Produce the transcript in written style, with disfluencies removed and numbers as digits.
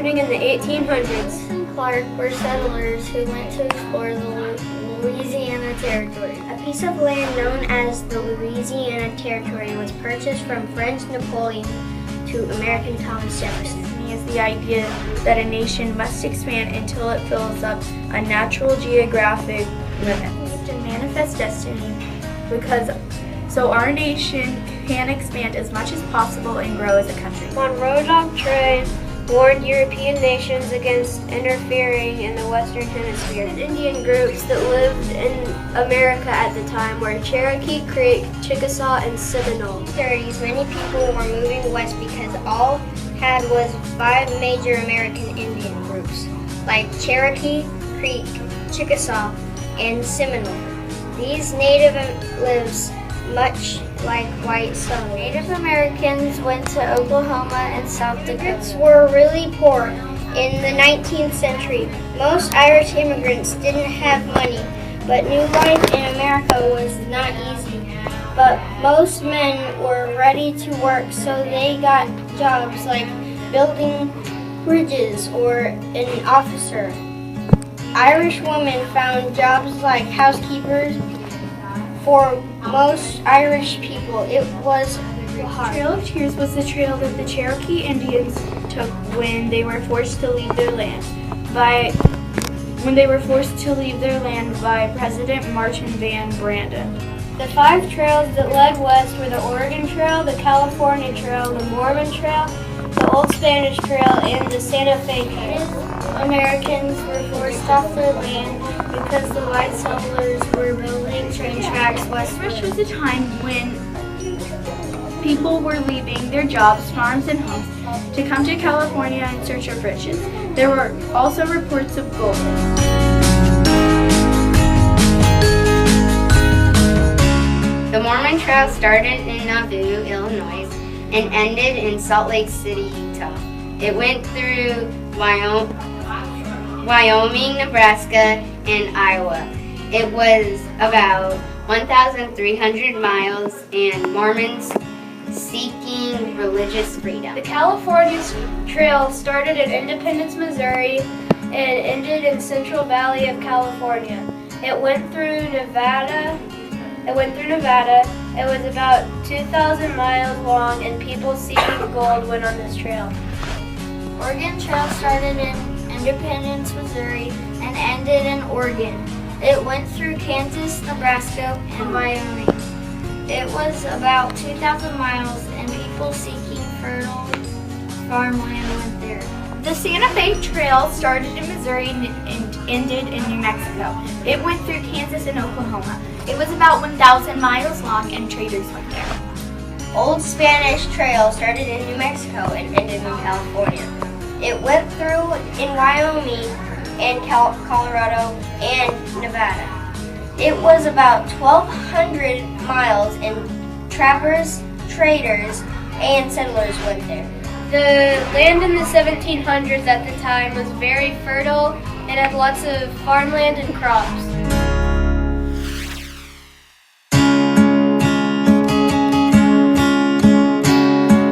happening in the 1800s. and Clark were settlers who went to explore the Louisiana Territory. A piece of land known as the Louisiana Territory was purchased from French Napoleon to American Thomas Jefferson. Is the idea that a nation must expand until it fills up a natural geographic limit. To manifest destiny, because so our nation can expand as much as possible and grow as a country. Monroe Doctrine warned European nations against interfering in the Western Hemisphere. Indian groups that lived in America at the time were Cherokee, Creek, Chickasaw, and Seminole. In the 30s, many people were moving west because all had was 5 major American Indian groups, like Cherokee, Creek, Chickasaw, and Seminole. These native lives much like white settlers. Native Americans went to Oklahoma and South Dakota. Immigrants were really poor in the 19th century. Most Irish immigrants didn't have money, but new life in America was not easy. But most men were ready to work, so they got jobs like building bridges or an officer. Irish women found jobs like housekeepers. For most Irish people, it was hard. The Trail of Tears was the trail that the Cherokee Indians took when they were forced to leave their land by President Martin Van Branden. The 5 trails that led west were the Oregon Trail, the California Trail, the Mormon Trail, the Old Spanish Trail, and the Santa Fe Trail. Americans were forced off their land because the white settlers were building train tracks westward. This was a time when people were leaving their jobs, farms, and homes to come to California in search of riches. There were also reports of gold. The Mormon Trail started in Nauvoo, Illinois, and ended in Salt Lake City, Utah. It went through Wyoming, Nebraska, and Iowa. It was about 1,300 miles, and Mormons seeking religious freedom. The California Trail started in Independence, Missouri, and ended in Central Valley of California. It went through Nevada. It was about 2,000 miles long, and people seeking gold went on this trail. Oregon Trail started in Independence, Missouri, and ended in Oregon. It went through Kansas, Nebraska, and Wyoming. It was about 2,000 miles, and people seeking fertile farmland went there. The Santa Fe Trail started in Missouri and ended in New Mexico. It went through Kansas and Oklahoma. It was about 1,000 miles long, and traders went there. Old Spanish Trail started in New Mexico and ended in California. It went through in Wyoming and Colorado and Nevada. It was about 1,200 miles, and trappers, traders, and settlers went there. The land in the 1700s at the time was very fertile and had lots of farmland and crops.